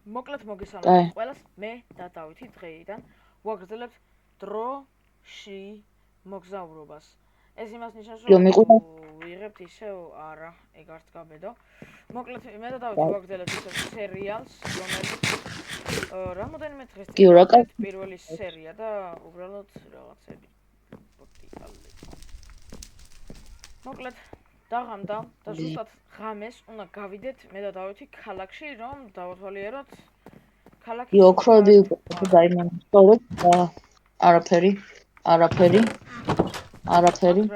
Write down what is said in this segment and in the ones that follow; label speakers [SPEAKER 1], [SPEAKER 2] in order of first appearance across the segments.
[SPEAKER 1] მოკლედ
[SPEAKER 2] კაი.
[SPEAKER 1] მოგესალმებით ყველას, მე და დავითი დღეიდან ვაგრძელებთ დროში მოგზაურობას. ეს იმას ნიშნავს,
[SPEAKER 2] გიო
[SPEAKER 1] რომ
[SPEAKER 2] მიყურე?
[SPEAKER 1] ვიღებთ ისევ არა, ეგ არც გაბედო. მოკლედ მე და დავითი
[SPEAKER 2] კაი.
[SPEAKER 1] ვაგრძელებთ ისევ სერიალს, რომელიც რამოდენიმე დღეს წინ
[SPEAKER 2] გიო რა
[SPEAKER 1] გავხდით,
[SPEAKER 2] კაი?
[SPEAKER 1] პირველი სერია და უბრალოდ რაღაცები პორტიკალები. მოკლედ დაღამდა და ზუსტად ღამეს უნდა გავიდეთ მე და დავითი ქალაქში, რომ დავათვალიეროთ ქალაქის
[SPEAKER 2] გიო ოქროები
[SPEAKER 1] სუფთად
[SPEAKER 2] უკვე დაიმონსტროთ და არაფერი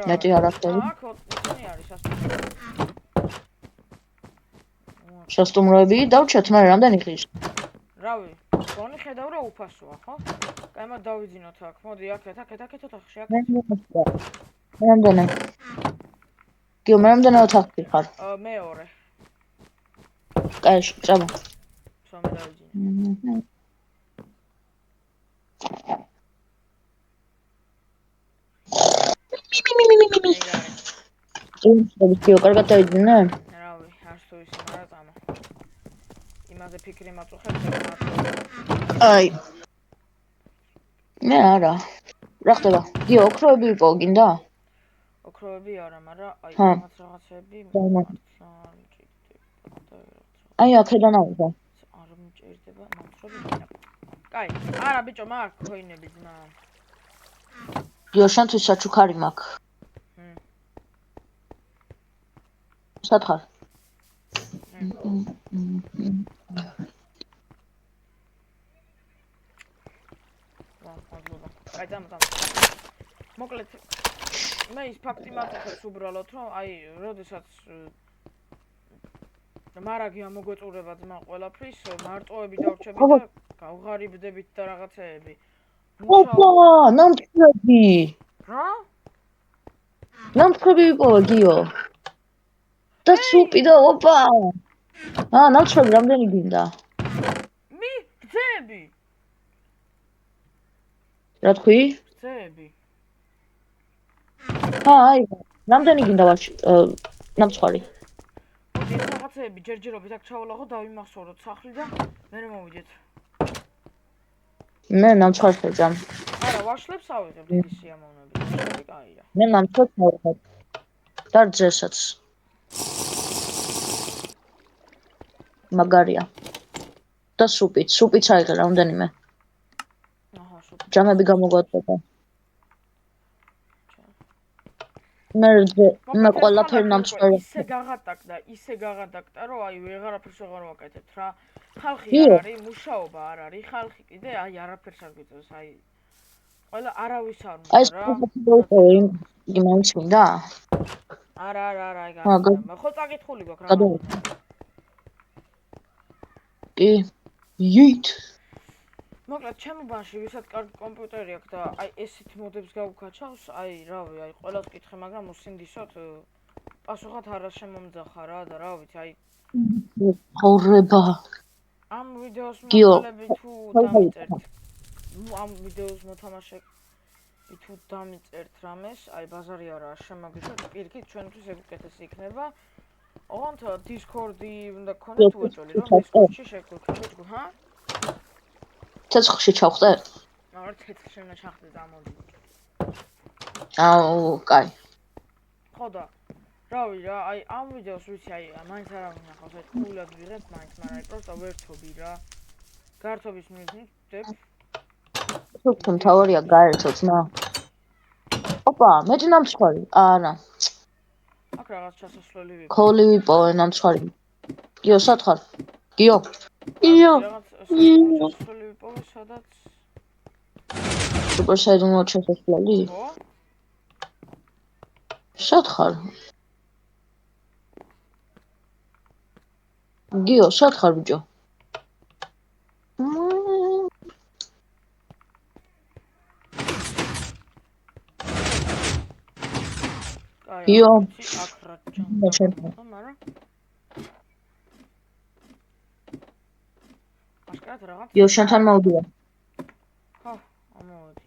[SPEAKER 2] მეტი არაფერი.
[SPEAKER 1] აქ ისინი არის სასტუმროები.
[SPEAKER 2] სასტუმროები დავჩათ, მაგრამ რამდენი ხის?
[SPEAKER 1] რავი, გონი ხედავ რა უფასოა, ხო? კაი, დავიძინოთ აქ. მოდი, აქეთ ოთახში,
[SPEAKER 2] მე
[SPEAKER 1] აქეთ.
[SPEAKER 2] რამდენი? გიო მე რამდენი ოთახი ხარ?
[SPEAKER 1] მეორე.
[SPEAKER 2] კაი, წამო.
[SPEAKER 1] სამი დავიძინე.
[SPEAKER 2] გიო, კარგად დავიძინე?
[SPEAKER 1] რავი, არც თუ ისე, მაგრამ წამო. იმაზე ფიქრი მაწუხებს, მართლა.
[SPEAKER 2] აი. მე არა. რა ხდება? გიო, ოქროები იყო, გინდა?
[SPEAKER 1] ოქროები არა, მაგრამ აი რაღაცები
[SPEAKER 2] მართლა
[SPEAKER 1] არ მჭირდება.
[SPEAKER 2] აი, აქედან ავიდა.
[SPEAKER 1] არ მჭირდება, ნაცრობი. კაი, არა ბიჭო, მაქვს ქოინები ძმა.
[SPEAKER 2] გიო, შენთვის საჩუქარი მაქვს. სათხარ.
[SPEAKER 1] კაი, წამო. მოკლედ მე ის ფაქტი მაწუხებს უბრალოდ, რომ აი, როდესაც მარაგი ამოგვეწურება ძმა ყველაფრის, მარტოები დავრჩებით და გავღარიბდებით და რაღაცეები.
[SPEAKER 2] ოპა, ნამტვრები.
[SPEAKER 1] რა?
[SPEAKER 2] ნამტვრები ვიპოვა, გიო. და სუპი და ოპა. ნამტვრები რამდენი გინდა?
[SPEAKER 1] გძები.
[SPEAKER 2] რა თქვი?
[SPEAKER 1] გძები.
[SPEAKER 2] აი, რამდენი გინდა ნამტვრარი?
[SPEAKER 1] მოდი, ეს რაღაცეები ჯერჯერობით აქ ჩავალაღო, დავიმახსოვროთ სახლი და მე მოვიდეთ.
[SPEAKER 2] მე ნამტვრად ვეძამ.
[SPEAKER 1] არა, ვაშლებს ავიღებ დიდი სიამოვნებით. კაია.
[SPEAKER 2] მე ნამტვრად ავიღებ. და ძესაც. მაგარია. და სუპიც აიღე რამდენიმე.
[SPEAKER 1] აჰა, სუპი.
[SPEAKER 2] ჯამები გამოგვაწყვეტა. მე ყველაფერი ნამტვრად.
[SPEAKER 1] ისე გაღატაკდა, რომ აი ვეღარაფერს აღარ ვაკეთებ რა. ხალხი
[SPEAKER 2] გიო.
[SPEAKER 1] არ არის, მუშაობა არ არის, ხალხი კიდე აი არაფერს არ გვიწევს, აი ყველა არავის არ უნდა რა.
[SPEAKER 2] იგი მაინც მინდა?
[SPEAKER 1] არა, ეგ არ მინდა. ხო წაკითხული გვაქვს რა.
[SPEAKER 2] კი. იით.
[SPEAKER 1] მოკლედ ჩემ ბანში ვისაც კარგი კომპიუტერი აქვს და აი ესეთ მოდებს გავუკაჩავს, აი რავი, აი ყველას კითხე, მაგრამ უსინდისოდ პასუხად არ შემომძახა რა და რა ვიცი, აი
[SPEAKER 2] ხორება.
[SPEAKER 1] ამ ვიდეოს მოყოლები თუ დამიწერთ. ამ ვიდეოს მოთამაშე თუ დამიწერთ რამეს, აი ბაზარი არაა, შემოგიშვათ, პირიქით ჩვენთვის ეგ უკეთესი იქნება. ოღონდ Discord-ი უნდა გქონდეთ უეჭველი, რომ Discord-ში შეგვექნებოდეთ, ჰა?
[SPEAKER 2] ცეცხლში ჩავხტე?
[SPEAKER 1] არა, ცეცხლში უნდა ჩახტე დამოდი.
[SPEAKER 2] კაი.
[SPEAKER 1] ხო და რავი რა, აი ამ ვიდეოს ვიცი, აი მაინც არ აღინახავს, აი ყულად ვიღებ მაინც, მაგრამ აი პროსტა ვერთობი რა. გართობის მიზნით ვდებ.
[SPEAKER 2] თუ მთავარია გაერთოთ, ნა. ოპა, მეტი ნამტვრარი. არა.
[SPEAKER 1] აქ რაღაც ჩასასვლელი ვიპოვე.
[SPEAKER 2] ქოლი ვიპოვე ნამტვრარი. გიო, სათხარ. გიო.
[SPEAKER 1] რაღაც ჩასასვლელი ვიპოვე, სადაც
[SPEAKER 2] სუპერ საიდუმლო ჩასასვლელი?
[SPEAKER 1] ხო?
[SPEAKER 2] სათხარ. გიო, სათხარ ბიჭო. გიო.
[SPEAKER 1] აქ რა ჩანდა, მაგრამ აშკარად რაღაც
[SPEAKER 2] გიო, შენთან მოვიდია.
[SPEAKER 1] ხო, ამოვიდი.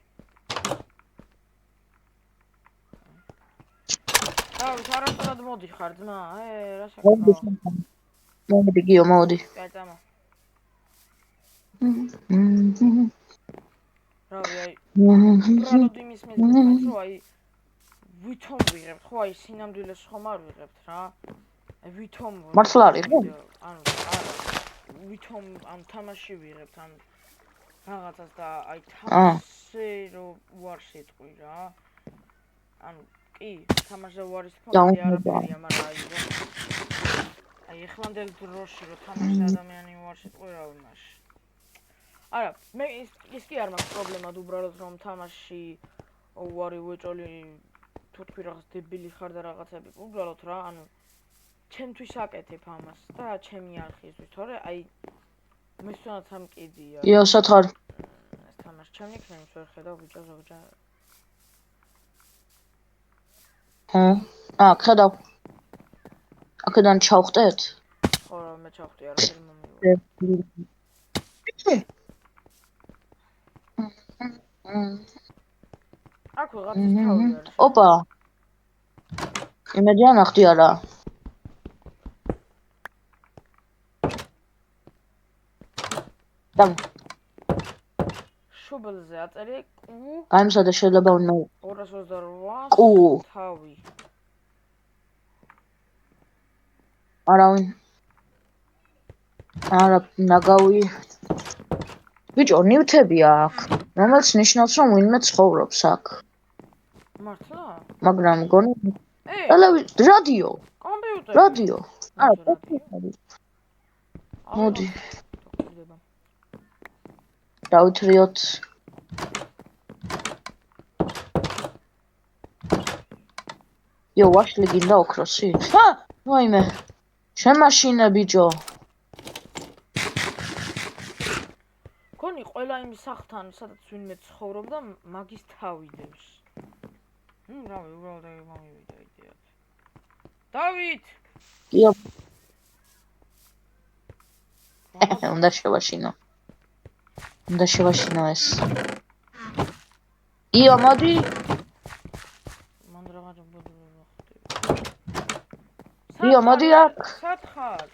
[SPEAKER 1] რავი, არასდროს მოდიხარ ძმა, რა საქმეა?
[SPEAKER 2] მოდი, გიო, მოდი.
[SPEAKER 1] კაი, წამო. რავი, აი უბრალოდ იმის მიზნით, რომ აი ვითომ ვიღებთ, ხო აი სინამდვილეს ხომ არ ვიღებთ რა. აი ვითომ
[SPEAKER 2] მართლა არის, ხო?
[SPEAKER 1] ანუ არა, ვითომ ამ თამაში ვიღებთ ამ რაღაცას და აი თამაშზე რომ უარს იტყვი რა. ანუ კი, თამაშზე უარის თქმა კიდე არაფერია, მაგრამ აი რომ აი ეხლანდელ დროში რომ თამაშზე ადამიანი უარს იტყვი რა იმაში. არა, მე ის კი არ მაქვს პრობლემა უბრალოდ რომ თამაში უარი ვეჭოლი თუ თქვი რაღაც დებილი ხარ და რაღაცები. უბრალოდ რა, ანუ ჩემთვის აკეთებ ამას და ჩემი არხისთვის, თორე აი მე სწორად ამ კიდია.
[SPEAKER 2] იო, სათხარ.
[SPEAKER 1] ეს თამაში ჩემი იქნებს ვერ ხედავ ბიჭო ზოგჯერ.
[SPEAKER 2] ხედავ. აქედან ჩავხტეთ?
[SPEAKER 1] ხო, რა მე ჩავხტი არაფერი მომივა. აქ ვიღაცის თავი არის.
[SPEAKER 2] ოპა. იმედი ანახტი არა. დამ.
[SPEAKER 1] შუბლზე აწერე კუ.
[SPEAKER 2] გამსადა შეიძლება უნდა
[SPEAKER 1] 228
[SPEAKER 2] კუ.
[SPEAKER 1] თავი.
[SPEAKER 2] არავინ. არა, ნაგავი. ბიჭო, ნივთები აქ. რომელიც ნიშნავს, რომ ვინმე ცხოვრობს აქ.
[SPEAKER 1] მართლა?
[SPEAKER 2] მაგრამ მგონი რადიო.
[SPEAKER 1] კომპიუტერი.
[SPEAKER 2] რადიო. მოდი. დავითრიოთ. იო, ვაშლი გინდა ოქროსი? ვაიმე. შემაშინე ბიჭო.
[SPEAKER 1] გონი ყველა იმ სახლთან, სადაც ვინმე ცხოვრობდა, მაგის თავი დევს. რავი, უბრალოდ მომივიდა იდეად. დავით!
[SPEAKER 2] იო. უნდა შევაშინო. უნდა შევაშინო ეს. იო, მოდი.
[SPEAKER 1] მან რაღაც ბოდულა ხდება.
[SPEAKER 2] იო, მოდი აქ.
[SPEAKER 1] სათხარ.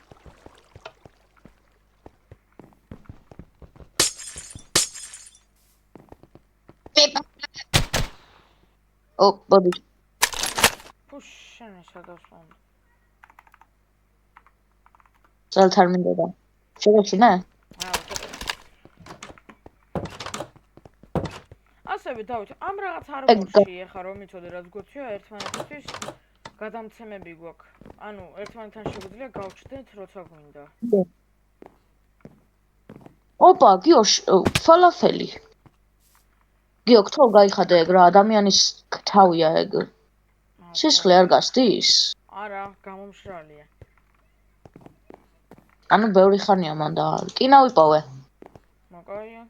[SPEAKER 2] მოდი.
[SPEAKER 1] ფუშშენი სადასვან.
[SPEAKER 2] ზალთ არ მინდოდა. შევაშინე?
[SPEAKER 1] ასევე დავით, ამ რაღაც არმორში ეხა რომ იცოდე რაც გვეცია ერთმანეთისთვის გადამცემები გვაქვს. ანუ ერთმანეთთან შეგვიძლია გავჩნდეთ როცა გვინდა.
[SPEAKER 2] ოპა, გიო, ფალაფელი. გიო, ქთო გაიხადე ეგ რა, ადამიანის თავია ეგ. სისხლი არ გასდის?
[SPEAKER 1] არა, გამომშრალია.
[SPEAKER 2] ანუ ბევრი ხანია მან და კი ნავიპოვე.
[SPEAKER 1] მოკაია.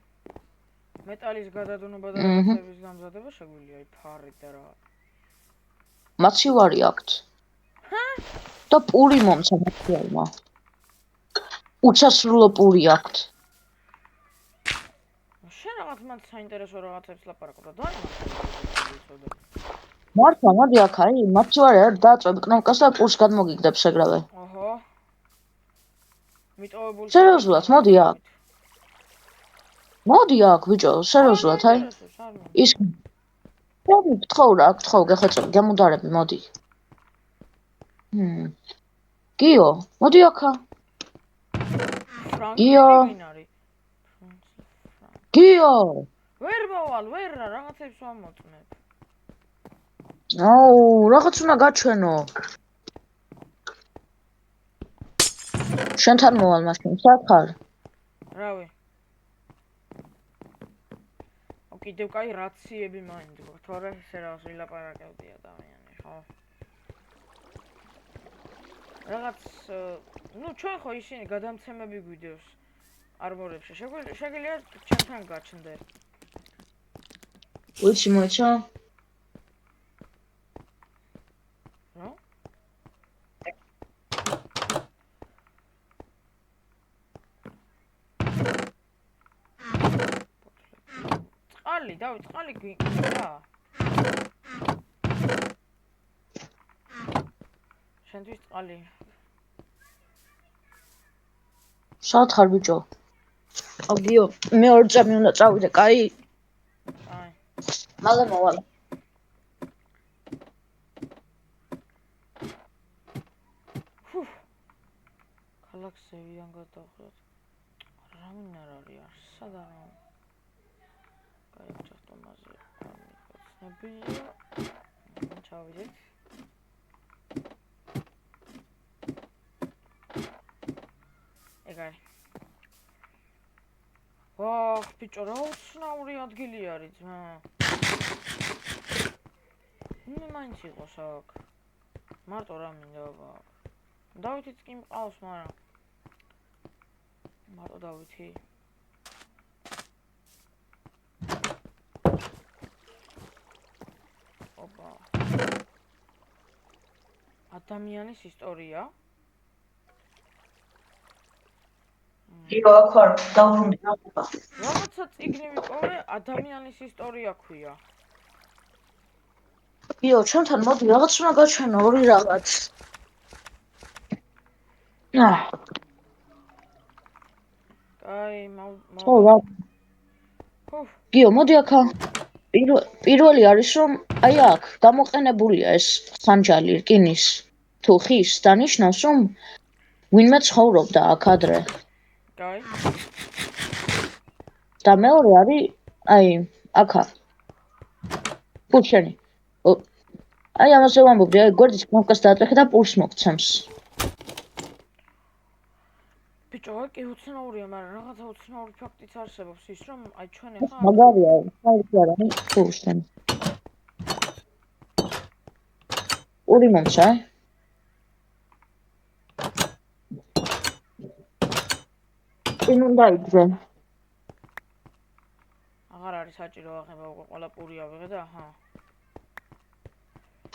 [SPEAKER 1] მეტალის გადადუნება და რაღაცების გამზადება შეგვიძლია ფარი და რა.
[SPEAKER 2] მაცივარი აქვთ. და პური მომცა მაცივარმა. უცასრულო პური აქვთ.
[SPEAKER 1] შენ რაღაც მან საინტერესო რაღაცებს ლაპარაკობდა და იცოდე.
[SPEAKER 2] მართლა, მოდი აქ აი, მაცივარი არ დააწვევ კნოპკას და პურს გადმოგიგდებს ეგრევე.
[SPEAKER 1] ოჰო. მიტოვებული.
[SPEAKER 2] სერიოზულად, მოდი აქ. მოდი აქ, ბიჭო, სერიოზულად, აი. ის გთხოვ, გეხოცები, გამუდარები, მოდი. გიო, მოდი აქა. გიო. გიო.
[SPEAKER 1] ვერ მოვალ, ვერ რა, რაღაცებს ვამოწმებ.
[SPEAKER 2] აუ, რაღაც უნდა გაჩვენო. შენთან მოვალ მაშინ, სათხარ.
[SPEAKER 1] რავი. კიდევ კაი რაციები მაინც გვაქვს, თორე ესე რაღაც ვილაპარაკებდი ადამიანი, ხო? რაღაც, ჩვენ ხო ისინი გადამცემები გვიდევს არმორებში. შეგიძლია ჩემთან გაჩნდე.
[SPEAKER 2] ვიცი მოიცა?
[SPEAKER 1] რა? წყალი, დავით, წყალი გინდა? შენთვის წყალი.
[SPEAKER 2] სათხარ ბიჭო. აგიო, მე 2 წამი უნდა წავიდე, კაი?
[SPEAKER 1] აი.
[SPEAKER 2] მალე მოვალ.
[SPEAKER 1] ქალაქს ზევიან გადავხედოთ. რამინ არ არის, სად არა? კაი, ჩახტომაზე არ მიგოცნებია. ჩავიდეთ. ეგარი. ვაჰ, ბიჭო, რა უცნაური ადგილი არის, ძმა. მე მაინც იყოს აქ. მარტო რა მინდა აქ. დავითიც კი მყავს, მაგრამ მარტო დავითი. ოპა. ადამიანის ისტორია.
[SPEAKER 2] იო, აქ ვარ, დავბრუნდი.
[SPEAKER 1] რაღაცა წიგნი ვიპოვე, ადამიანის ისტორია ქვია.
[SPEAKER 2] იო, ჩვენთან მოდი რაღაც უნდა გაჩვენო, ორი რაღაც.
[SPEAKER 1] კაი,
[SPEAKER 2] რა. გიო, მოდი აქ. პირველი არის რომ აი აქ გამოყენებულია ეს ხანჯალი რკინის თუ ხის დანიშნავს რომ ვინმე ცხოვრობდა აქ ადრე.
[SPEAKER 1] კაი.
[SPEAKER 2] და მეორე არის აი აქა. პულსენი. აი ამაზე ვამბობდი, აი გვერდის კნოპკას დაატეხე და პულს მოგცემს.
[SPEAKER 1] ბიჭო, კი უცნაურია, მაგრამ რაღაცა უცნაური ფაქტიც არსებობს ის რომ აი ჩვენ ახლა
[SPEAKER 2] მაგარია, საერთოდ არა, პულსენი. ორი მომცა, წინ უნდა იგრძე.
[SPEAKER 1] აღარ არის საჭირო აღება, უკვე ყველა პური ავიღე და აჰა.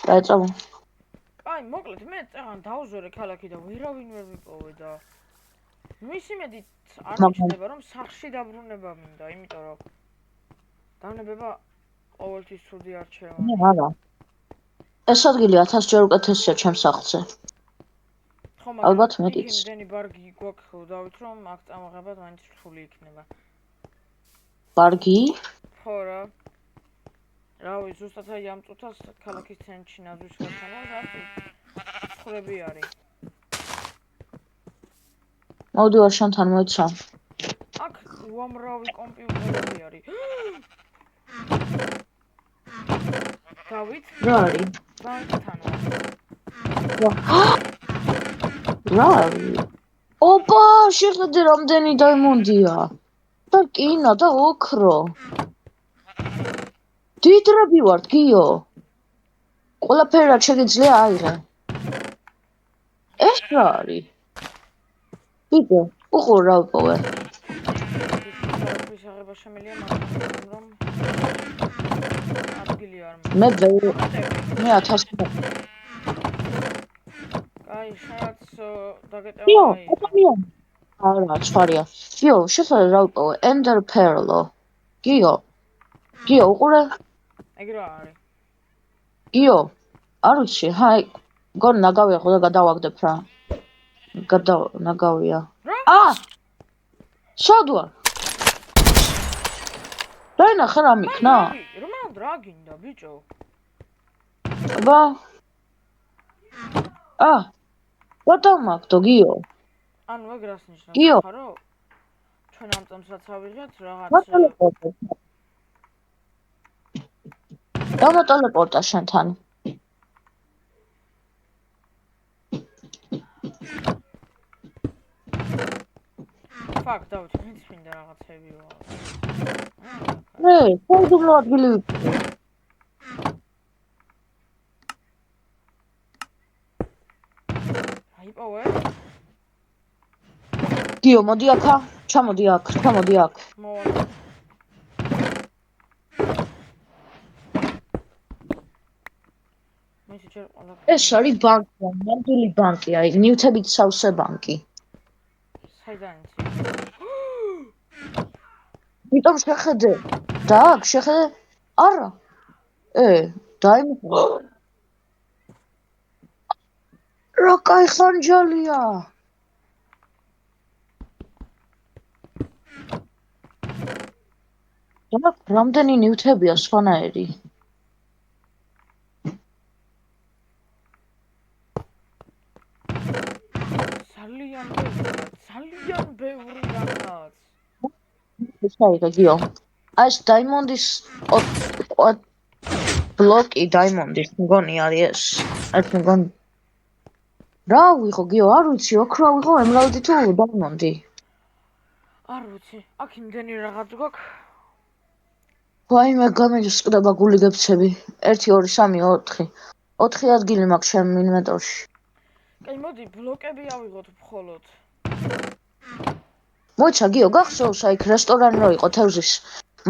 [SPEAKER 2] დაეწავო.
[SPEAKER 1] კაი, მოკლედ მე წაღან დავზვერე ქალაქი და ვერავინ ვერ ვიპოვე და მისი მედი არ მიჩნდება რომ სახში დაბრუნება მინდა, იმიტომ რომ დავნებება ყოველთვის ცუდი არჩევანი.
[SPEAKER 2] არა. ეს ადგილი 1000 ჯერ უკეთესია ჩემს სახლზე.
[SPEAKER 1] ხო, მაგრამ
[SPEAKER 2] ალბათ მეტიც.
[SPEAKER 1] იმდენი ბარგი გვაქვს დავით რომ აქ წამოღება მაინც რთული იქნება.
[SPEAKER 2] ბარგი?
[SPEAKER 1] ხო რა. რავი, ზუსტად აი ამ წუთას ქალაქის ცენტრში ნაზვის ხასხანავს, აქ ხრები არის.
[SPEAKER 2] მოდი ვარ შენთან მოიცა.
[SPEAKER 1] აქ უამრავი კომპიუტერები არის. დავით?
[SPEAKER 2] რა არის?
[SPEAKER 1] ბანკთან ვარ.
[SPEAKER 2] რა არის? ოპა, შეხედე რამდენი დაიმონდია. და კინა და ოქრო. დიდრები ვართ, გიო. ყველაფერი რაც შეგიძლია აიღე. ეს რა არის? ბიჭო, უყურ რა ვიპოვე.
[SPEAKER 1] ის აღება შემიძლია მაგრამ რომ ადგილი არ
[SPEAKER 2] მე 1000.
[SPEAKER 1] კაი, შენაც დაგეტევა
[SPEAKER 2] გიო,
[SPEAKER 1] აი.
[SPEAKER 2] არა, ცხვარია. გიო, შეხედე რა ვიპოვე. Ender Pearl. გიო. გიო, უყურე.
[SPEAKER 1] ეგ რა არის?
[SPEAKER 2] გიო, არ ვიცი, ჰაი, გონ ნაგავია ხო და გადავაგდებ რა. ნაგავია. სად ვარ? დაინახე რა მიქნა?
[SPEAKER 1] რა გინდა, ბიჭო?
[SPEAKER 2] აბა. გადავმაგდო, გიო.
[SPEAKER 1] ანუ ეგ რას ნიშნავს, ხარო? ჩვენ ამ წამს რაც ავიღეთ, რაღაც
[SPEAKER 2] დამოტელეპორტა შენთან.
[SPEAKER 1] ფაქ, დავით, მეც მინდა რაღაცები ვარ.
[SPEAKER 2] საიდუმლო ადგილი ვიპოვე.
[SPEAKER 1] აიპოვე?
[SPEAKER 2] გიო, მოდი აქა, ჩამოდი აქ.
[SPEAKER 1] მოვალ.
[SPEAKER 2] ეს არის ბანკი, ნამდვილი ბანკი, აი, ნივთებით სავსე ბანკი.
[SPEAKER 1] საიდან იცი?
[SPEAKER 2] იმიტომ შეხედე. და აქ შეხედე. არა. დაიმო. რა კაი ხანჯალია. და რამდენი ნივთებია სხვანაირი?
[SPEAKER 1] ძალიან ბევრი რაღაც.
[SPEAKER 2] ეს აიღე გიო. ეს დაიმონდის ბლოკი დაიმონდის მგონი არის ეს. ეს მგონი. რა ვიღო გიო, არ ვიცი, ოქრო ვიღო, ემრალდი თუ დაიმონდი.
[SPEAKER 1] არ ვიცი, აქ იმდენი რაღაც გვაქვს.
[SPEAKER 2] ვაიმე, გამიჯსკდება გული გეფცები. 1 2 3 4. 4 ადგილი მაქვს ჩემ ინვენტორში.
[SPEAKER 1] კაი, მოდი, ბლოკები ავიღოთ მხოლოდ.
[SPEAKER 2] მოიცა გიო, გახსოვს აი რესტორანი რო იყო თევზის.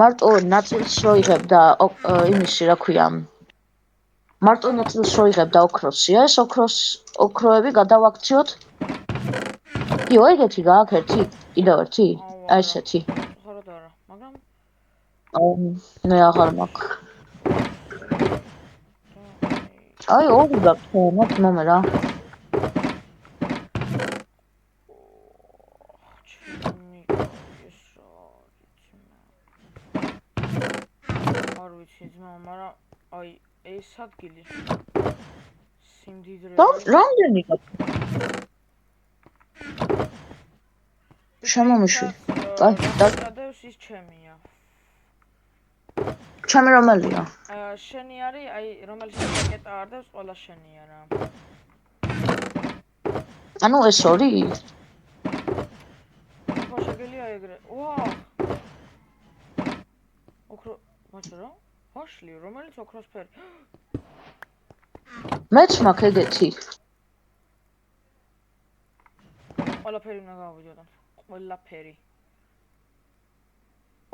[SPEAKER 2] მარტო ნაწილს რო იღებ და იმისი რა ქვია. მარტო ნაწილს რო იღებ და ოქროსი, ეს ოქროები გადავაქციოთ. გიო, ეგეთი გააქ ერთი, კიდევ ერთი. აი ესეთი.
[SPEAKER 1] ხარად არა, მაგრამ
[SPEAKER 2] მე აღარ მაქვს. აი ორი გაქვს, მათ მომე რა.
[SPEAKER 1] არ ვიცი ძმა, მაგრამ აი ეს ადგილი სიმდიდრე.
[SPEAKER 2] რამდენი გაქვს? შემომიშვი.
[SPEAKER 1] დადევს ის ჩემია.
[SPEAKER 2] ჩემი რომელია?
[SPEAKER 1] შენი არის, აი რომელშიც პაკეტა არ დევს, ყველა შენია რა.
[SPEAKER 2] ანუ ეს ორი?
[SPEAKER 1] ხო შეგელია ეგრე. ვა! ოქრო, მაშა რა? ვაშლი, რომელიც ოქროსფერი.
[SPEAKER 2] მეც მაქვს ეგეთი.
[SPEAKER 1] ყველაფერი უნდა გავიდოდან. ყველაფერი.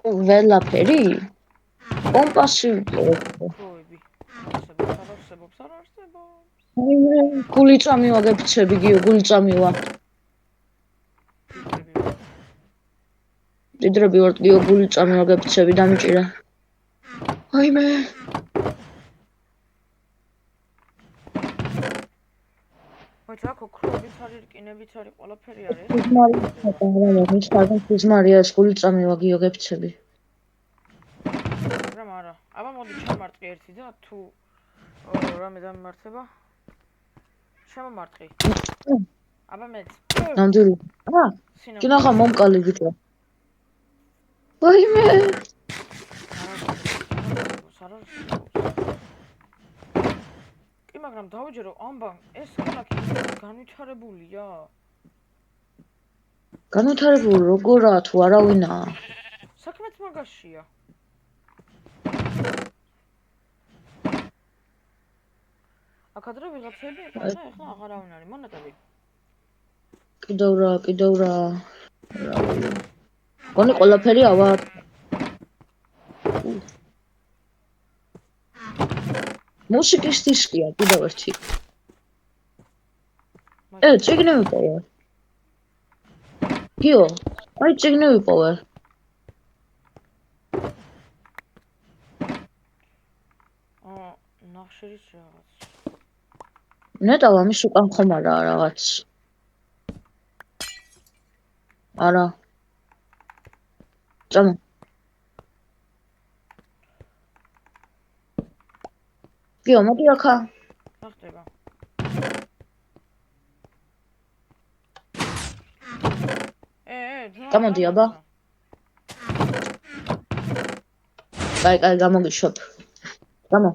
[SPEAKER 2] ყველაფერი? კომპასი.
[SPEAKER 1] ოქროები. არსებობს.
[SPEAKER 2] აიმე, გული წამივა გეფცები გიო, გული წამივა. დიდრები ვარ გიო, გული წამივა გეფცები დამიჭირა. აიმე.
[SPEAKER 1] მოიცა აქ ოქროებიც არის, რკინებიც არის, ყველაფერი არის.
[SPEAKER 2] ხიზმარია ეს გული წამივა გიო გეფცები.
[SPEAKER 1] მაგრამ არა. აბა მოდი ჩამარტყი ერთი და თუ რამე დამემართება. შემომარტყი. აბა მეც.
[SPEAKER 2] ნამდვილი. კინახა მომკალი ბიჭო. ვაიმე.
[SPEAKER 1] კი, მაგრამ დავიჯერო ამბან, ეს ქალაქი განვითარებულია.
[SPEAKER 2] განვითარებული როგორაა თუ არავინაა?
[SPEAKER 1] საქმეც მაგაშია. აქადრე ვიღაცები იყო და ეხლა აღარავინ არის, მონეტები.
[SPEAKER 2] კიდევ რა. გონი ყველაფერი ავა. მუსიკის დისკია კიდევ ერთი. წიგნი ვიპოვე. გიო, აი წიგნი ვიპოვე.
[SPEAKER 1] ნახშირის რაღაც.
[SPEAKER 2] ნეტავ ამის უკან ხომ არა რაღაც. არა. წამო. გიო, მოდი აქა.
[SPEAKER 1] რა ხდება?
[SPEAKER 2] გამოდი აბა. კაი, გამოგიშვებ. გამო.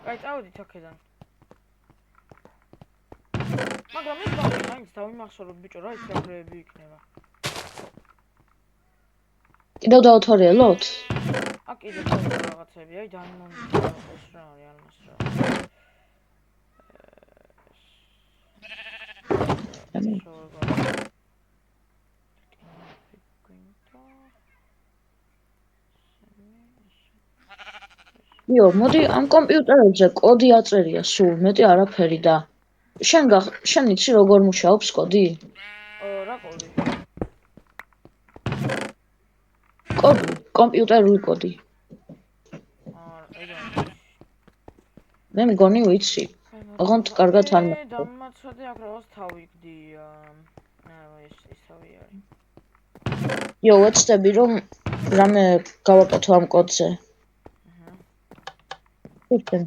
[SPEAKER 1] კაი, წავედით აქედან. მაგრამ ეს ბავშვი მაინც დავიმახსოვროთ ბიჭო, რა ის ებრეები იქნება.
[SPEAKER 2] კიდევ დავთვალიეროთ?
[SPEAKER 1] აქ კიდევ რაღაცები, აი დაიმონდის ეს რა არის ალმას რა.
[SPEAKER 2] იო, მოდი ამ კომპიუტერებზე კოდი აწერია სულ, მეტი არაფერი და შენ იცი როგორ მუშაობს კოდი?
[SPEAKER 1] რა კოდი?
[SPEAKER 2] კოდი, კომპიუტერული კოდი. მე მგონი ვიცი. ოღონდ კარგად არ მახსოვს.
[SPEAKER 1] დამაცადე აქ რაღაც თავიგდია. ისავე არის.
[SPEAKER 2] იო, ვეცდები რომ რამე გავაკეთო ამ კოდზე. უშენ.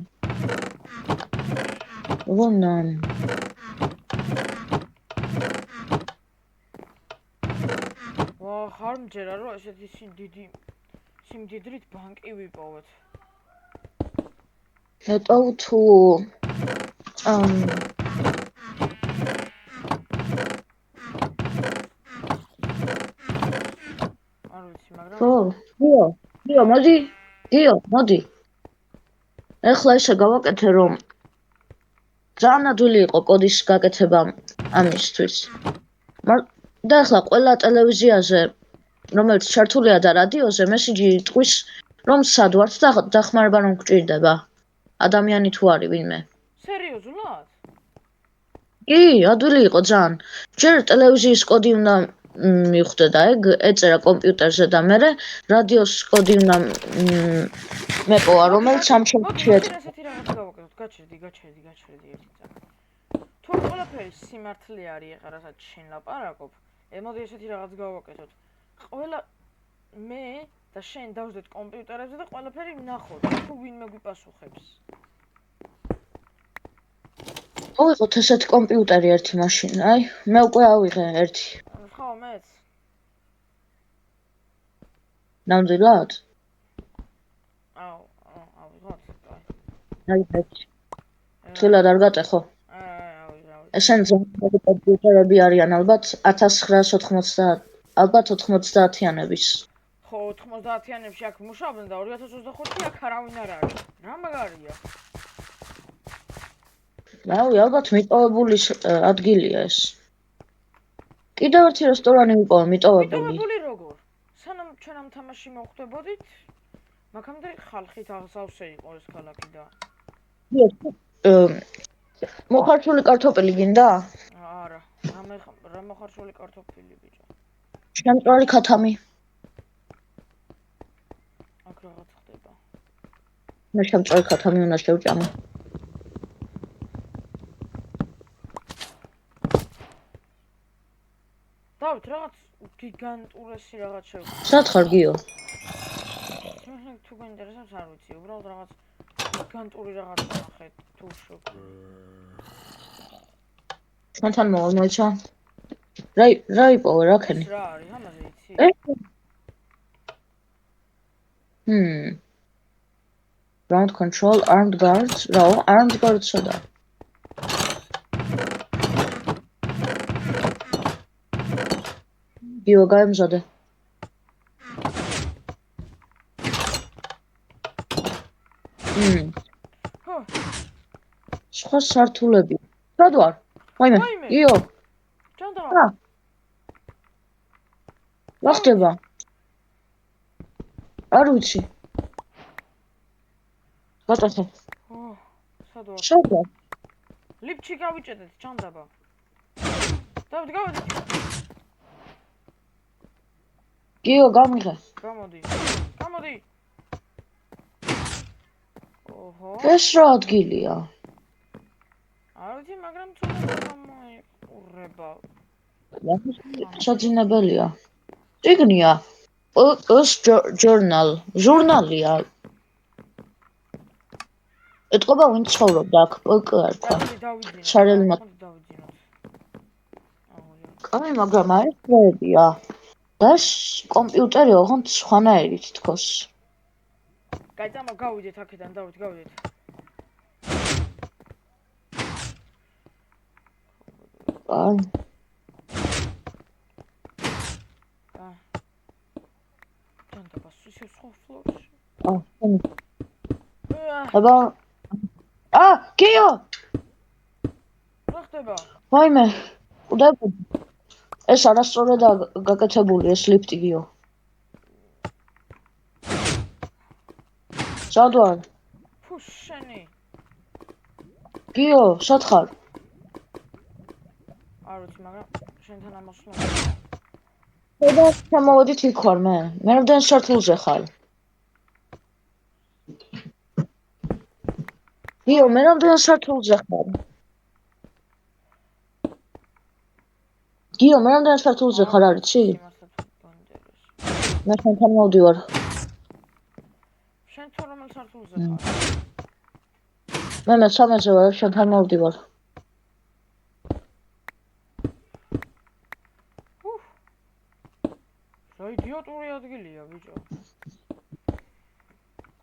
[SPEAKER 2] ვონან.
[SPEAKER 1] ხარ მჯერა რომ ესეთი სიმდიდრით ბანკი ვიპოვოთ.
[SPEAKER 2] ნეტავ თუ
[SPEAKER 1] არ ვიცი, მაგრამ
[SPEAKER 2] გიო, მოდი. ეხლა ესე გავაკეთე რომ ძალიან ადვილი იყო კოდის გაკეთება ამისთვის. და ეხლა ყველა ტელევიზიაზე, რომელიც ჩართულია და რადიოზე, მესიჯი იტყვის, რომ სად ვართ და დახმარება რომ გჭირდება. ადამიანი თუ არის ვინმე.
[SPEAKER 1] სერიოზულად?
[SPEAKER 2] კი, ადვილი იყო ძალიან. ჯერ ტელევიზიის კოდი უნდა მივხვდე და ეგ ეწერა კომპიუტერზე და მე რადიოს კოდი უნდა მეპოვა, რომელიც ამ შემთხვევაში
[SPEAKER 1] ესეთი რაღაც გავაკეთოთ. გაჩერდი ერთი წამი. თუ ყველაფერი სიმართლე არის ეხლა რასაც შენ ლაპარაკობ, მოდი ესეთი რაღაც გავაკეთოთ. ყველა მე და შენ დავждეთ კომპიუტერებზე და ყველაფერი ვნახოთ, თუ ვინმე გვიპასუხებს.
[SPEAKER 2] მოვიღოთ ესეთი კომპიუტერი ერთი მაშინ, აი, მე უკვე ავიღე ერთი.
[SPEAKER 1] ხო, მეც.
[SPEAKER 2] ნამდვილად?
[SPEAKER 1] ავიღოთ.
[SPEAKER 2] აი, თულად არ გატეხო? ესენ ზოგადად კომპიუტერები არიან ალბათ 1990, ალბათ 90-იანების.
[SPEAKER 1] ხო, 90-იანებში აქ მუშაობდნენ და 2025-ში აქ არავინ არ არის. რა მაგარია?
[SPEAKER 2] რავი, ალბათ მიტოვებული ადგილია ეს. კიდევ ერთი რესტორანი მიყოლა, მიტოვებული.
[SPEAKER 1] მიტოვებული როგორ? სანამ ჩვენ ამ თამაში მოხვდებოდით, მაგამდე ხალხით აღსავსე იყო ეს ქალაქი და
[SPEAKER 2] მოხარშული კარტოფილი გინდა?
[SPEAKER 1] არა, რა მოხარშული კარტოფილი ბიჭო.
[SPEAKER 2] შემწვარი ქათამი.
[SPEAKER 1] აქ რაღაც ხდება.
[SPEAKER 2] მე შემწვარი ქათამი უნდა შევჭამო.
[SPEAKER 1] დავით, რაღაც გიგანტურესი რაღაც შევხვდი.
[SPEAKER 2] სად ხარ გიო?
[SPEAKER 1] თუ გვინტერესებს არ ვიცი, უბრალოდ რაღაც გიგანტური რაღაც ნახე თუ შევ.
[SPEAKER 2] ჩვენთან მოვალ მოიცა. რა იპოვე რა ქენი?
[SPEAKER 1] რა არის ამაზე იცი?
[SPEAKER 2] Ground control, armed guards, რაო, armed guards სადა? გიო გაემზადე.
[SPEAKER 1] ხო.
[SPEAKER 2] სხვა სართულები. სად ვარ? ვაიმე, გიო.
[SPEAKER 1] ჩანდა.
[SPEAKER 2] რა ხდება? არ ვიცი. გატეხე.
[SPEAKER 1] სად ვარ?
[SPEAKER 2] სად ვარ?
[SPEAKER 1] ლიფტში გავიჭედეთ, ჩანდაბა. დავით, გავედი.
[SPEAKER 2] გიო, გამიღე.
[SPEAKER 1] გამოდი. ოჰო.
[SPEAKER 2] ეს რა ადგილია?
[SPEAKER 1] არ ვიცი, მაგრამ ცოტა გამოიყურება.
[SPEAKER 2] საძინებელია. წიგნია. ეს ჟურნალია. ეთყობა ვინ ცხოვრობდა აქ? პკ არ თქვა. შარელი
[SPEAKER 1] დავიძინოთ.
[SPEAKER 2] კაი, მაგრამ აი პროებია. და კომპიუტერი ოღონდ სხვანაირით თქოს.
[SPEAKER 1] კაი, გავიდეთ აქედან, დავით, გავიდეთ.
[SPEAKER 2] აი.
[SPEAKER 1] ჩანდაბა ისე სხვა ფლორში.
[SPEAKER 2] აბა. გიო!
[SPEAKER 1] რა ხდება?
[SPEAKER 2] ვაიმე, უდები. ეს არასწორადაა გაკეთებული ეს ლიფტი გიო. სად ვარ?
[SPEAKER 1] შენი.
[SPEAKER 2] გიო, სად ხარ?
[SPEAKER 1] არ ვიცი, მაგრამ შენთან ამოსვლა.
[SPEAKER 2] და ჩამოვედით იქ ვარ მე. მე რამდენ სართულზე ხარ? გიო, მე რამდენ სართულზე ხარ? გიო, მე რამდენ სართულზე ხარ, არ იცი? მე შენთან მოვდივარ.
[SPEAKER 1] შენ თუ რომელ სართულზე ხარ?
[SPEAKER 2] მე 13-ზე ვარ, შენთან მოვდივარ.
[SPEAKER 1] რა იდიოტური ადგილია, ბიჭო.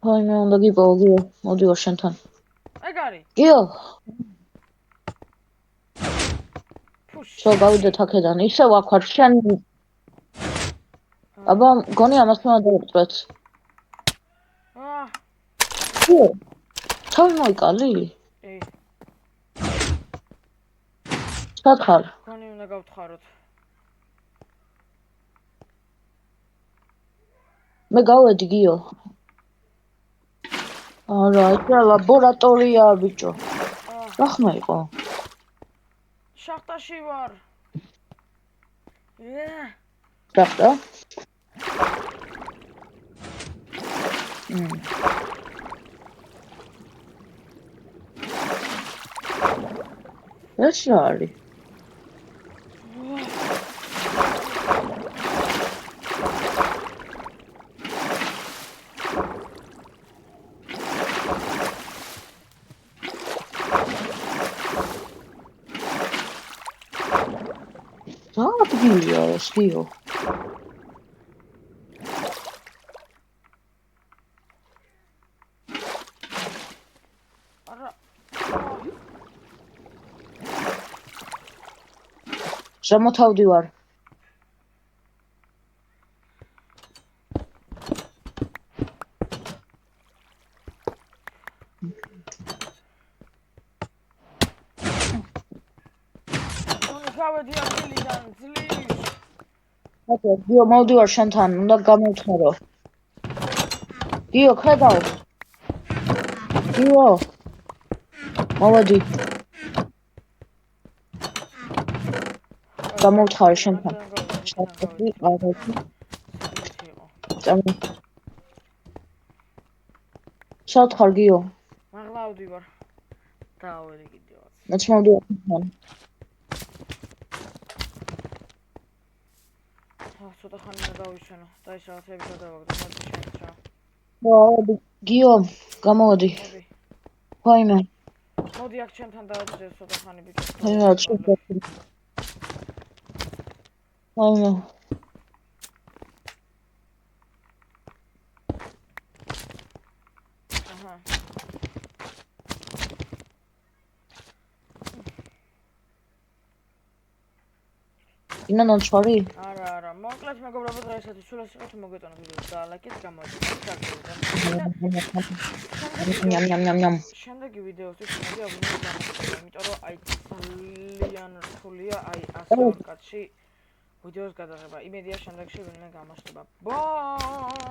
[SPEAKER 2] აი, მე უნდა გიპოვო, გიო, მოვდივარ შენთან.
[SPEAKER 1] ეგ არის.
[SPEAKER 2] გიო.
[SPEAKER 1] ფუშ.
[SPEAKER 2] შო გავიდეთ აქედან. ისე ვაქვარ შენ. აბა, გონი ამას უნდა დავუწვეთ. გიო. თავი მოიკალი?
[SPEAKER 1] კი.
[SPEAKER 2] სათხარ.
[SPEAKER 1] გონი უნდა გავთხაროთ.
[SPEAKER 2] მე გავედი, გიო. არა, ეს ლაბორატორია, ბიჭო. რა ხმა იყო?
[SPEAKER 1] შახტაში ვარ.
[SPEAKER 2] შახტა? ეს რა არის? რა ადგილია ეს, გიო?
[SPEAKER 1] არა.
[SPEAKER 2] შემოთავდივარ.
[SPEAKER 1] გავედი ადგილიდან, ძლივს.
[SPEAKER 2] ოკეი, გიო, მოვდივარ შენთან, უნდა გამოვთხარო. გიო, ხედავ. გიო. მოვედი. გამოვთხარ შენთან. შევხვდი, ავედი. შევთხარ, გიო.
[SPEAKER 1] მაღლა ავდივარ. დავედი კიდევაც.
[SPEAKER 2] მეც მოვდივარ შენთან.
[SPEAKER 1] ცოტა ხანი უნდა გავიჩვენო და ის რაღაცები გადავაგდო, მოდი შემოჭრა.
[SPEAKER 2] მოვედი, გიო, გამოვედი. ვაიმე.
[SPEAKER 1] მოდი აქ ჩემთან დავაჭრე ცოტა ხანი ბიჭო.
[SPEAKER 2] ვაიმე, ვაიმე.
[SPEAKER 1] აჰა.
[SPEAKER 2] ინა ნოჩვარი?
[SPEAKER 1] არა, მოკლედ მეგობრებო, დღეისათვის სულაც იყო თუ მოგეტონა ვიდეო და ლაიქით გამოდით. შემდეგი ვიდეოსთვის მოდი აბუნებთ გამოსწორდა, იმიტომ რომ აი ძალიან რთულია აი ასე ორ კაცში ვიდეოს გადაღება. იმედია შემდეგში ვინმე გამოჩნდება. ბაი!